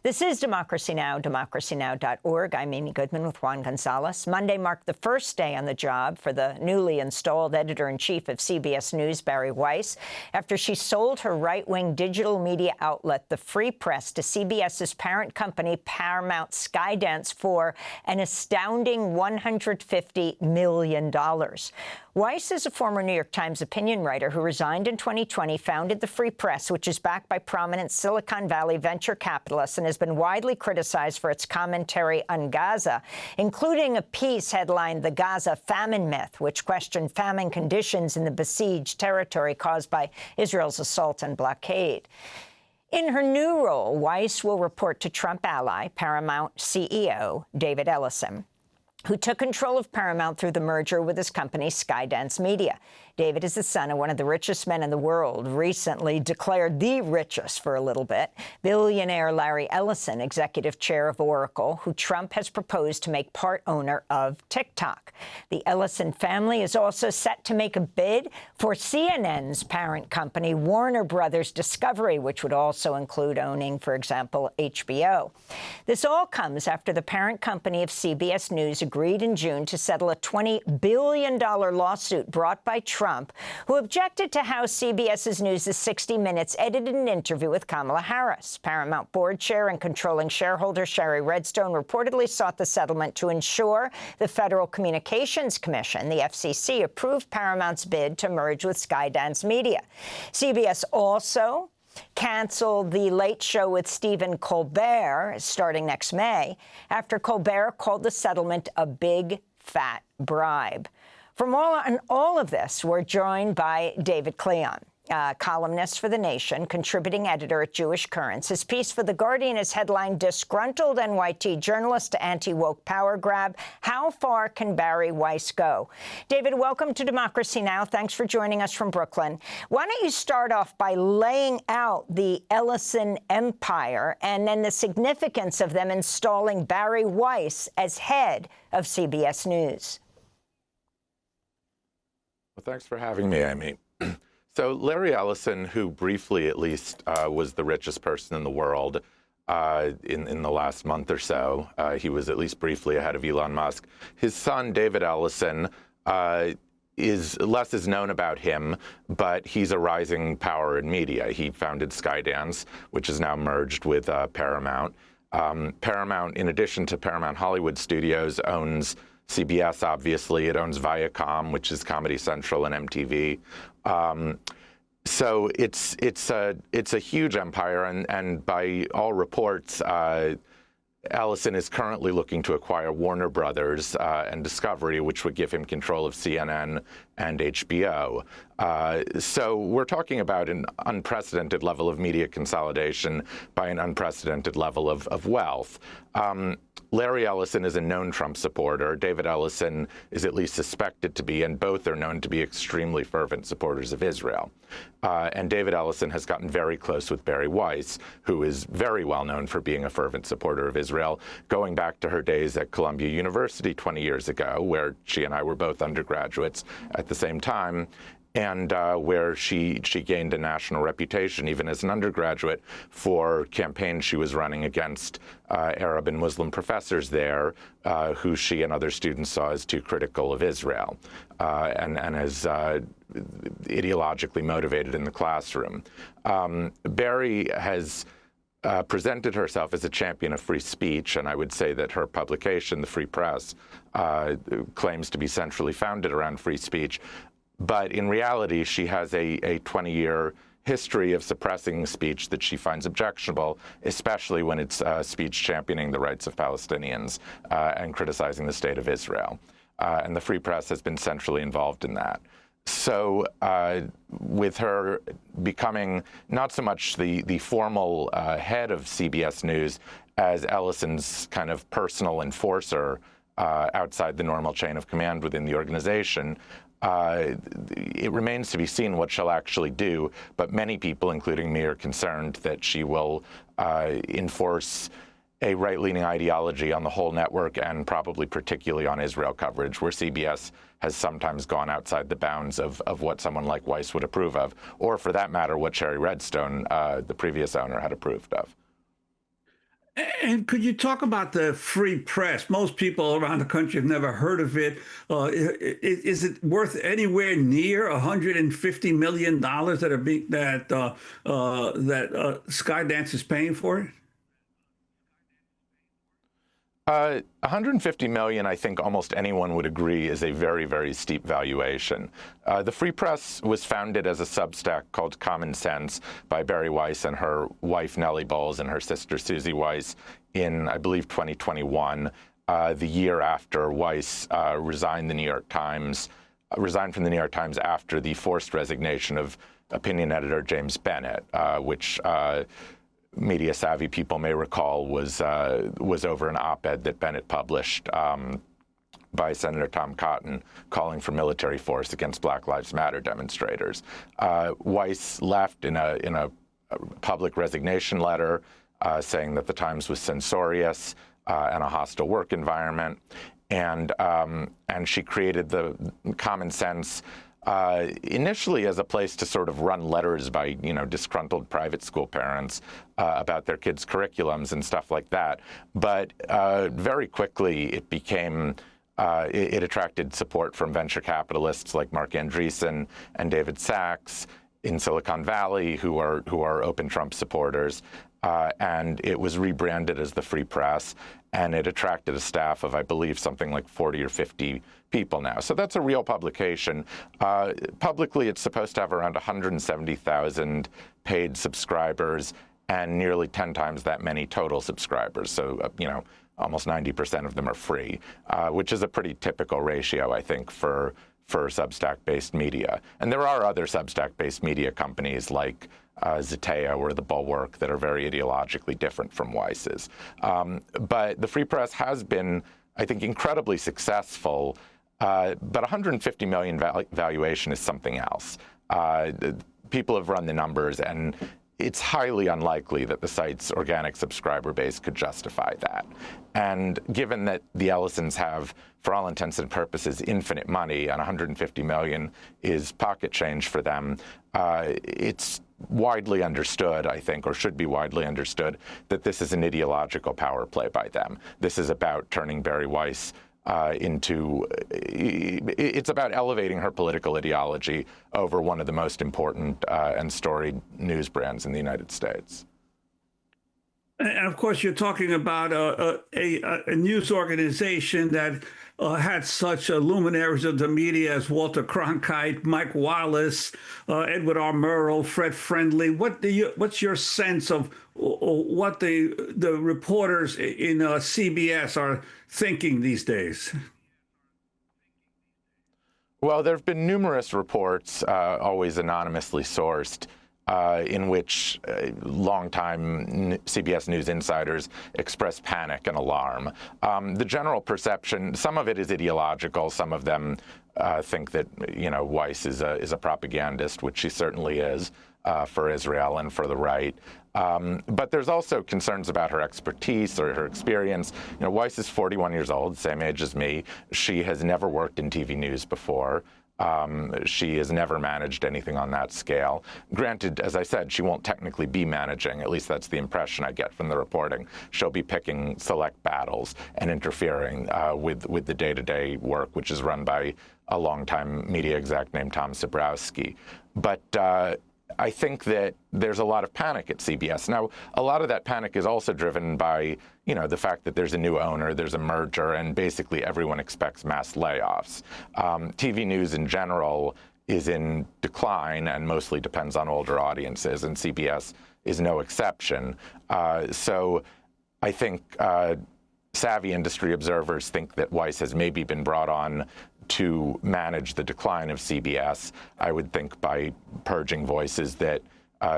This is Democracy Now!, democracynow.org. I'm Amy Goodman with Juan Gonzalez. Monday marked the first day on the job for the newly installed editor-in-chief of CBS News, Bari Weiss, after she sold her right-wing digital media outlet, The Free Press, to CBS's parent company, Paramount Skydance, for an astounding $150 million. Weiss is a former New York Times opinion writer who resigned in 2020, founded The Free Press, which is backed by prominent Silicon Valley venture capitalists and has been widely criticized for its commentary on Gaza, including a piece headlined "The Gaza Famine Myth," which questioned famine conditions in the besieged territory caused by Israel's assault and blockade. In her new role, Weiss will report to Trump ally, Paramount CEO David Ellison, who took control of Paramount through the merger with his company, Skydance Media. David is the son of one of the richest men in the world, recently declared the richest for a little bit, billionaire Larry Ellison, executive chair of Oracle, who Trump has proposed to make part owner of TikTok. The Ellison family is also set to make a bid for CNN's parent company, Warner Brothers Discovery, which would also include owning, for example, HBO. This all comes after the parent company of CBS News agreed in June to settle a $20 billion lawsuit brought by Trump, who objected to how CBS's News' 60 Minutes edited an interview with Kamala Harris. Paramount board chair and controlling shareholder Shari Redstone reportedly sought the settlement to ensure the Federal Communications Commission, the FCC, approved Paramount's bid to merge with Skydance Media. CBS also canceled The Late Show with Stephen Colbert starting next May after Colbert called the settlement a big, fat bribe. From all of this, we're joined by David Cleon, columnist for The Nation, contributing editor at Jewish Currents. His piece for The Guardian is headlined, "Disgruntled NYT Journalist to Anti-Woke Power Grab. How far can Bari Weiss go?" David, welcome to Democracy Now! Thanks for joining us from Brooklyn. Why don't you start off by laying out the Ellison empire and then the significance of them installing Bari Weiss as head of CBS News? Well, thanks for having me, Amy. So Larry Ellison, who briefly at least was the richest person in the world in the last month or so, he was at least briefly ahead of Elon Musk. His son, David Ellison, is less is known about him, but he's a rising power in media. He founded Skydance, which is now merged with Paramount. Paramount, in addition to Paramount Hollywood Studios, owns CBS, obviously. It owns Viacom, which is Comedy Central and MTV. So it's a huge empire, and by all reports, Ellison is currently looking to acquire Warner Brothers and Discovery, which would give him control of CNN and HBO. So we're talking about an unprecedented level of media consolidation by an unprecedented level of wealth. Larry Ellison is a known Trump supporter. David Ellison is at least suspected to be, and both are known to be extremely fervent supporters of Israel. And David Ellison has gotten very close with Bari Weiss, who is very well known for being a fervent supporter of Israel, going back to her days at Columbia University 20 years ago, where she and I were both undergraduates at the same time, and where she gained a national reputation, even as an undergraduate, for campaigns she was running against Arab and Muslim professors there, who she and other students saw as too critical of Israel and as ideologically motivated in the classroom. Bari has presented herself as a champion of free speech, and I would say that her publication, The Free Press, claims to be centrally founded around free speech. But in reality, she has a 20-year history of suppressing speech that she finds objectionable, especially when it's speech championing the rights of Palestinians and criticizing the state of Israel. And the Free Press has been centrally involved in that. So with her becoming not so much the formal head of CBS News as Ellison's kind of personal enforcer outside the normal chain of command within the organization, it remains to be seen what she'll actually do, but many people, including me, are concerned that she will enforce a right-leaning ideology on the whole network, and probably particularly on Israel coverage, where CBS has sometimes gone outside the bounds of what someone like Weiss would approve of, or for that matter, what Shari Redstone, the previous owner, had approved of. And could you talk about the free press? Most people around the country have never heard of it. Is it worth anywhere near $150 million that are being that Skydance is paying for it? 150 million, I think almost anyone would agree, is a very, very steep valuation. The Free Press was founded as a Substack called Common Sense by Bari Weiss and her wife Nellie Bowles and her sister Susie Weiss in, I believe, 2021, the year after Weiss resigned from the New York Times after the forced resignation of opinion editor James Bennett, which media-savvy people may recall was over an op-ed that Bennett published by Senator Tom Cotton calling for military force against Black Lives Matter demonstrators. Weiss left in a public resignation letter saying that the Times was censorious and a hostile work environment, and she created the Common Sense initially as a place to sort of run letters by, disgruntled private school parents about their kids' curriculums and stuff like that. But very quickly it became, it attracted support from venture capitalists like Mark Andreessen and David Sachs in Silicon Valley, who are open Trump supporters. And it was rebranded as the Free Press, and it attracted a staff of, I believe, something like 40 or 50 people now. So that's a real publication. Publicly, it's supposed to have around 170,000 paid subscribers and nearly 10 times that many total subscribers. So, almost 90% of them are free, which is a pretty typical ratio, I think, for Substack-based media. And there are other Substack-based media companies like Zatea or The Bulwark that are very ideologically different from Weiss's. But the Free Press has been, I think, incredibly successful, but 150 million valuation is something else. People have run the numbers, and it's highly unlikely that the site's organic subscriber base could justify that. And given that the Ellisons have, for all intents and purposes, infinite money, and 150 million is pocket change for them, it's widely understood, I think, or should be widely understood, that this is an ideological power play by them. This is about turning Bari Weiss it's about elevating her political ideology over one of the most important and storied news brands in the United States. And of course, you're talking about a news organization that had such luminaries of the media as Walter Cronkite, Mike Wallace, Edward R. Murrow, Fred Friendly. What's your sense of what the reporters in CBS are thinking these days? Well, there have been numerous reports, always anonymously sourced, in which longtime CBS News insiders express panic and alarm. The general perception, some of it is ideological. Some of them think that, Weiss is a propagandist, which she certainly is, for Israel and for the right. But there's also concerns about her expertise or her experience. Weiss is 41 years old, same age as me. She has never worked in TV news before. She has never managed anything on that scale. Granted, as I said, she won't technically be managing. At least that's the impression I get from the reporting. She'll be picking select battles and interfering with the day-to-day work, which is run by a longtime media exec named Tom Zebrowski. But I think that there's a lot of panic at CBS. Now, a lot of that panic is also driven by, the fact that there's a new owner, there's a merger, and basically everyone expects mass layoffs. TV news in general is in decline and mostly depends on older audiences, and CBS is no exception. So I think savvy industry observers think that Weiss has maybe been brought on to manage the decline of CBS, I would think, by purging voices that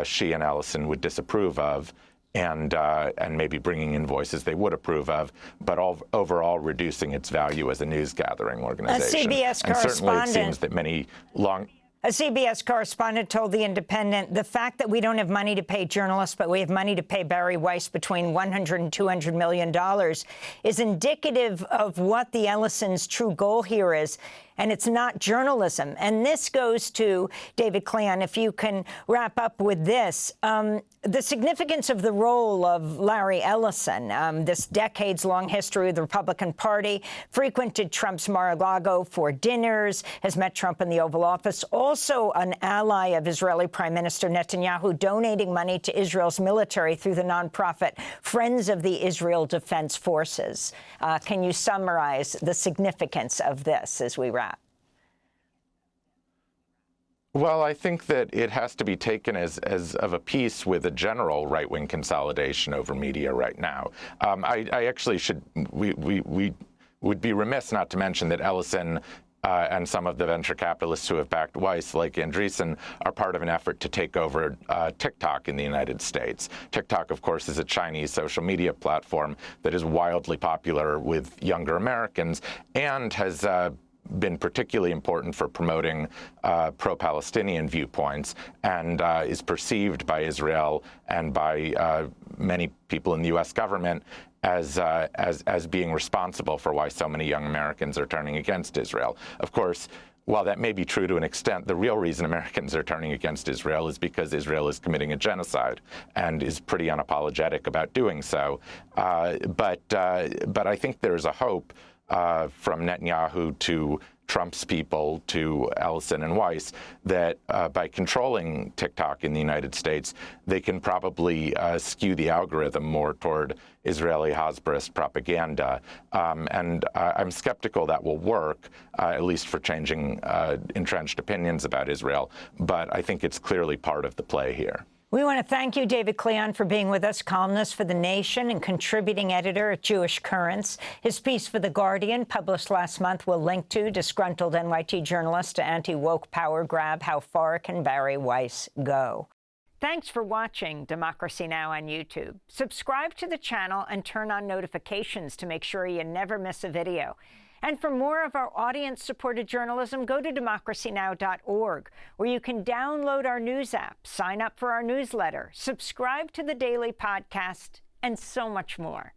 she and Ellison would disapprove of, and maybe bringing in voices they would approve of, but overall reducing its value as a news-gathering organization. A certainly it seems that many A CBS correspondent told The Independent, the fact that we don't have money to pay journalists, but we have money to pay Bari Weiss between $100 and $200 million is indicative of what the Ellisons' true goal here is. and it's not journalism. And this goes to David Cleon, if you can wrap up with this. The significance of the role of Larry Ellison, this decades-long history of the Republican Party, frequented Trump's Mar-a-Lago for dinners, has met Trump in the Oval Office, also an ally of Israeli Prime Minister Netanyahu, donating money to Israel's military through the nonprofit Friends of the Israel Defense Forces. Can you summarize the significance of this as we wrap? Well, I think that it has to be taken as of a piece with a general right-wing consolidation over media right now. I actually we would be remiss not to mention that Ellison and some of the venture capitalists who have backed Weiss, like Andreessen, are part of an effort to take over TikTok in the United States. TikTok, of course, is a Chinese social media platform that is wildly popular with younger Americans and has been particularly important for promoting pro-Palestinian viewpoints, and is perceived by Israel and by many people in the U.S. government as being responsible for why so many young Americans are turning against Israel. Of course, while that may be true to an extent, the real reason Americans are turning against Israel is because Israel is committing a genocide and is pretty unapologetic about doing so. But I think there's a hope from Netanyahu to Trump's people to Ellison and Weiss that by controlling TikTok in the United States, they can probably skew the algorithm more toward Israeli Hasbroist propaganda. And I'm skeptical that will work, at least for changing entrenched opinions about Israel. But I think it's clearly part of the play here. We want to thank you, David Cleon, for being with us, columnist for The Nation and contributing editor at Jewish Currents. His piece for The Guardian, published last month, will link to disgruntled NYT journalist to anti-woke power grab, How Far Can Bari Weiss Go? Thanks for watching Democracy Now! On YouTube. Subscribe to the channel and turn on notifications to make sure you never miss a video. And for more of our audience-supported journalism, go to democracynow.org, where you can download our news app, sign up for our newsletter, subscribe to the daily podcast, and so much more.